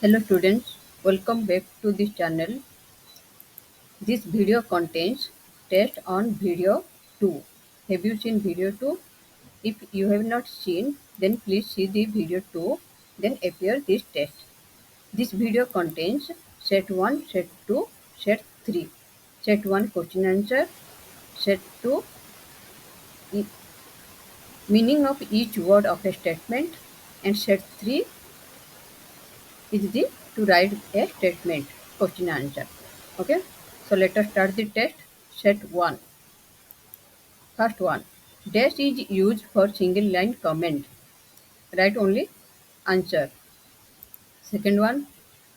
Hello students, welcome back to this channel. This video contains test on video 2. Have you seen video 2? If you have not seen, then please see the video 2, then appear this test. This video contains set 1, set 2, set 3. Set 1 question answer, set 2 e- meaning of each word of a statement, and set 3 is the to write a statement question answer. Okay, so let us start the test. Set 1. First one, dash is used for single line comment. Write only answer. Second one,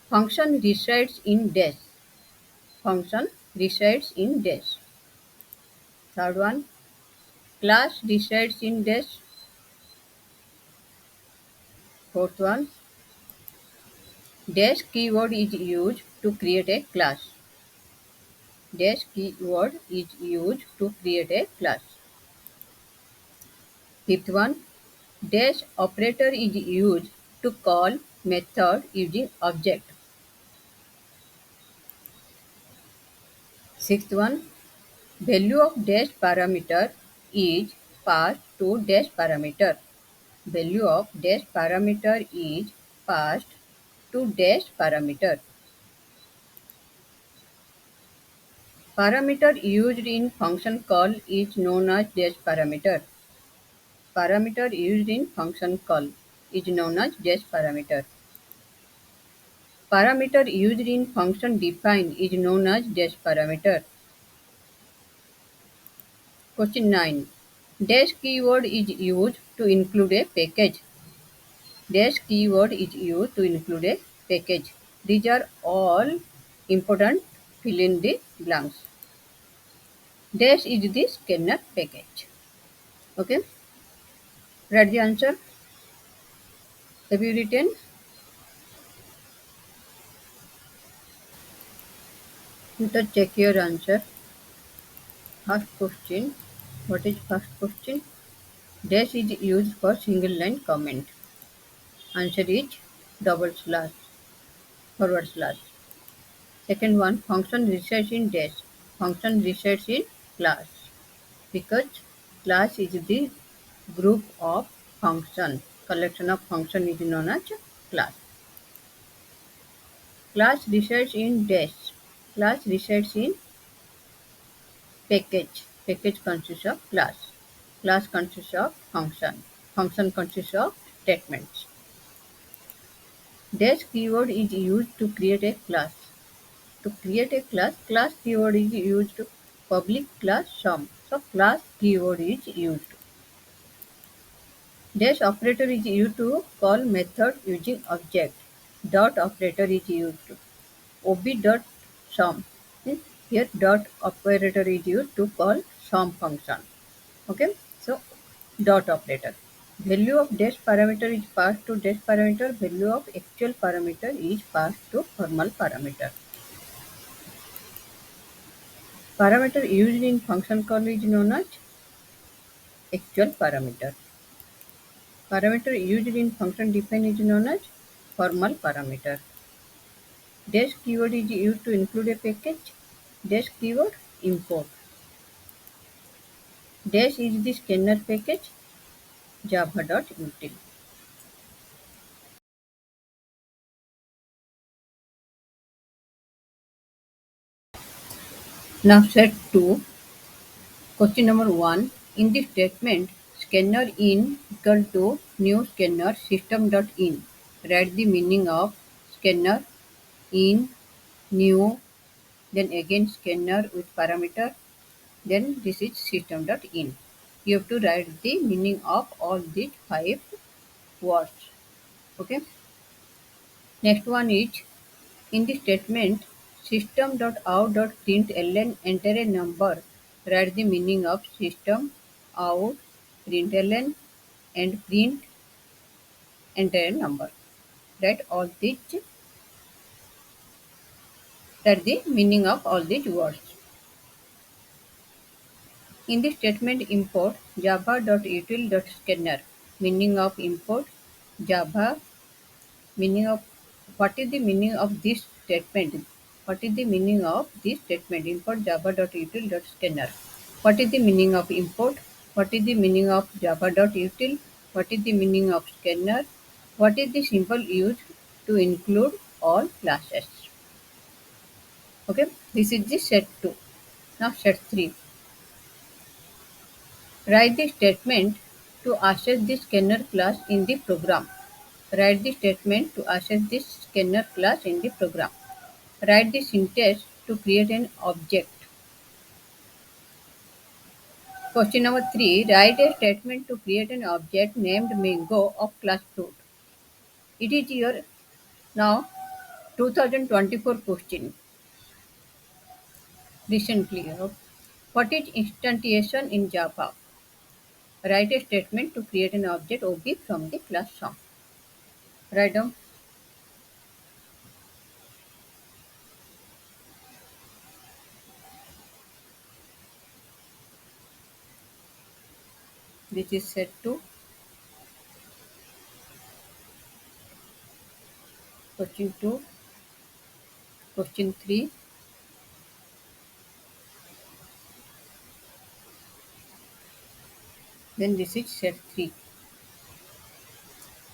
function resides in dash. Function resides in dash. Third one, class resides in dash. Fourth one, dash keyword is used to create a class. Dash keyword is used to create a class. Fifth one, dash operator is used to call method using object. Sixth one, value of dash parameter is passed to dash parameter. Value of dash parameter is passed to dash parameter. Parameter used in function call is known as dash parameter. Parameter used in function call is known as dash parameter. Parameter used in function define is known as dash parameter. Question 9. Dash keyword is used to include a package. Dash keyword is used to include a package. These are all important. Fill in the blanks. Dash is the scanner package. Okay. Write the answer. Have you written? Let us check your answer. First question. What is first question? Dash is used for single line comment. Answer is double slash, forward slash. Second one, function resides in dash. Function resides in class because class is the group of function. Collection of function is known as class. Class resides in dash. Class resides in package. Package consists of class. Class consists of function. Function consists of statements. Dash keyword is used to create a class. To create a class, class keyword is used to public class sum. So class keyword is used. Dash operator is used to call method using object. Dot operator is used. Ob dot sum. Here dot operator is used to call sum function. Okay, so dot operator. Value of dash parameter is passed to dash parameter. Value of actual parameter is passed to formal parameter. Parameter used in function call is known as actual parameter. Parameter used in function define is known as formal parameter. Dash keyword is used to include a package. Dash keyword import. Dash is the scanner package java.util. Now set 2. Question number 1. In the statement scanner in equal to new scanner system.in. Write the meaning of scanner in new, then again scanner with parameter, then this is system.in. You have to write the meaning of all these 5 words. Okay. Next one is in the statement system.out.println enter a number. Write the meaning of system out println and print enter a number. Write all these. Write the meaning of all these words. In the statement import java.util.scanner, meaning of import java, meaning of What is the meaning of this statement? What is the meaning of this statement? Import java.util.scanner. What is the meaning of import? What is the meaning of java.util? What is the meaning of scanner? What is the symbol used to include all classes? Okay, this is the set 2. Now set 3. Write the statement to access the scanner class in the program. Write the statement to access this scanner class in the program. Write the syntax to create an object. Question number 3. Write a statement to create an object named mango of class fruit. It is your now 2024 question. Recently, what is instantiation in Java? Write a statement to create an object OB from the class sum. Write down. This is set 2. Question 2. Question 3. Then this is set 3.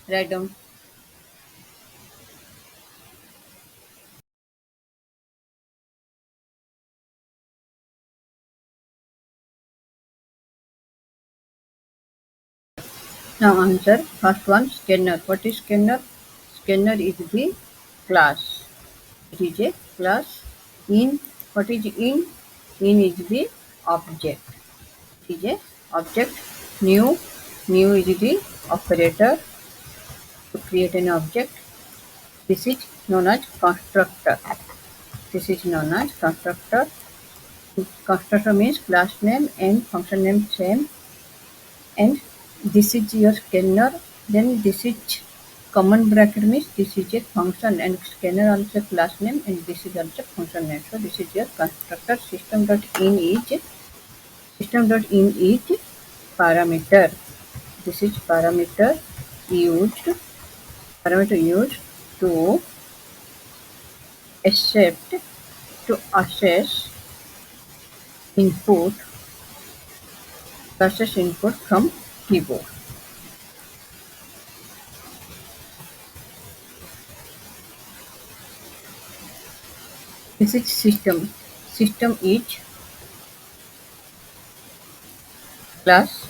Write down. Now answer. First one, scanner. What is scanner? Scanner is the class. It is a class. In. What is in? In is the object. It is a object. New. New is the operator to create an object. This is known as constructor. This is known as constructor. Constructor means class name and function name same. And this is your scanner. Then this is common bracket means this is a function and scanner also class name and this is also function name. So this is your constructor. System.in is parameter. This is used parameter used to accept to access input process input from keyboard. This is system. System is class.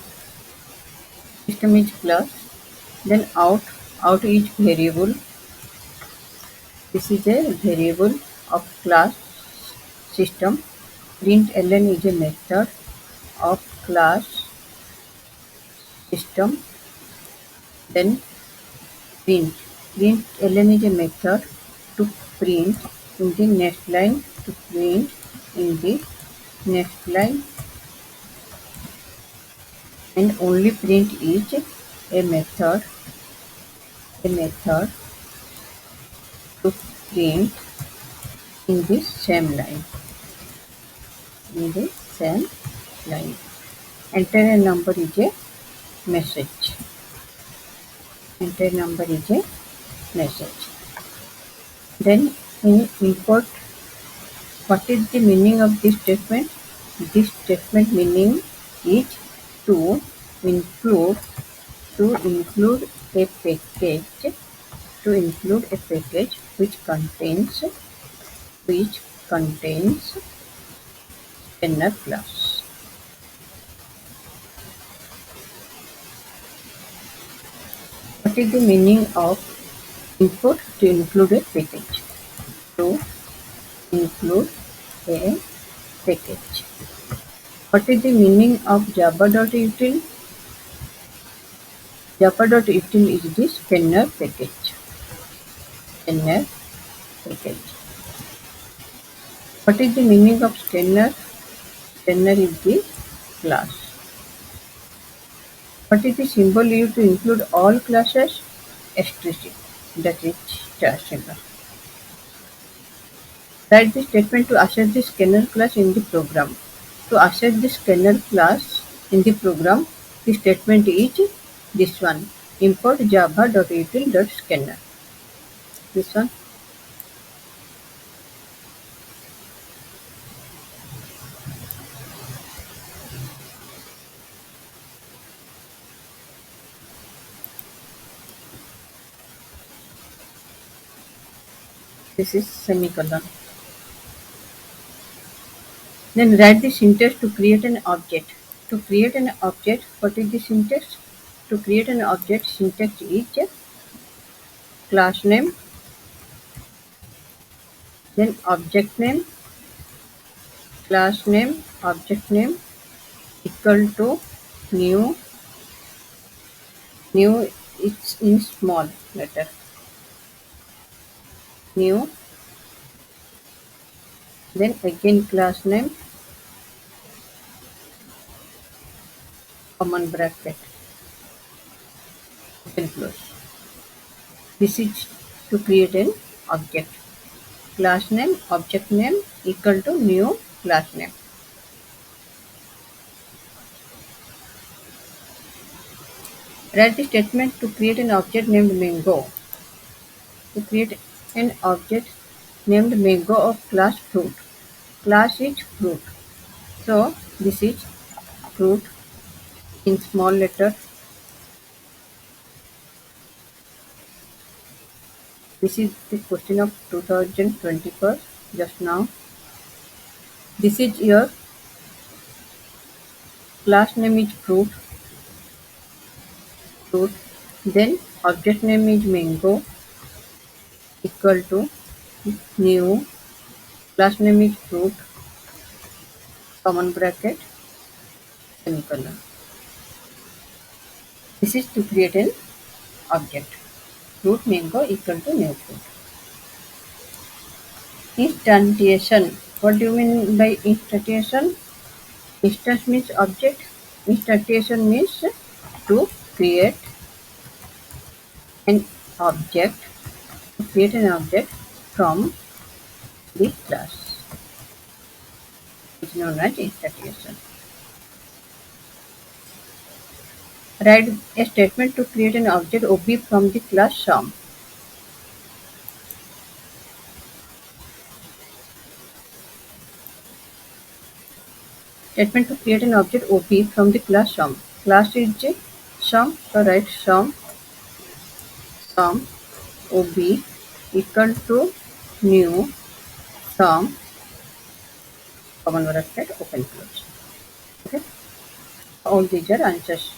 System is class. Then out is variable. This is a variable of class system. Println is a method of class system. Then print. Println is a method to print in the next line. To print in the next line. And only print is a method to print in the same line. In the same line. Enter a number is a message. Enter number is a message. Then in import, what is the meaning of this statement? This statement meaning is to include a package which contains scanner class. What is the meaning of import to include a package? To include a package. What is the meaning of java.util? Java.util is the scanner package. What is the meaning of scanner? Scanner is the class. What is the symbol used to include all classes? Asterisk. That is star symbol. Write the statement to access the scanner class in the program. To access the scanner class in the program, the statement is this one. Import java.util.scanner. This one. This is semicolon. Then write the syntax to create an object. To create an object, what is the syntax? To create an object, syntax is class name, then object name, class name, object name equal to new. New it's in small letter. New, then again class name, common bracket, open close. This is to create an object. Class name, object name equal to new class name. Write the statement to create an object named mango. To create an object named mango of class fruit. Class is fruit. So this is fruit in small letter. This is the question of 2024 just now. This is your class name is fruit. Fruit. Then object name is mango equal to new. Class name is fruit. Common bracket semicolon. This is to create an object. Fruit mango equal to new fruit. Instantiation. What do you mean by instantiation? Instance means object. Instantiation means to create an object. To create an object from the class. It's known as instantiation. Write a statement to create an object OB from the class sum. Statement to create an object OB from the class sum. Class is sum, so write sum OB equal to new sum common bracket open close. Okay, all these are answers.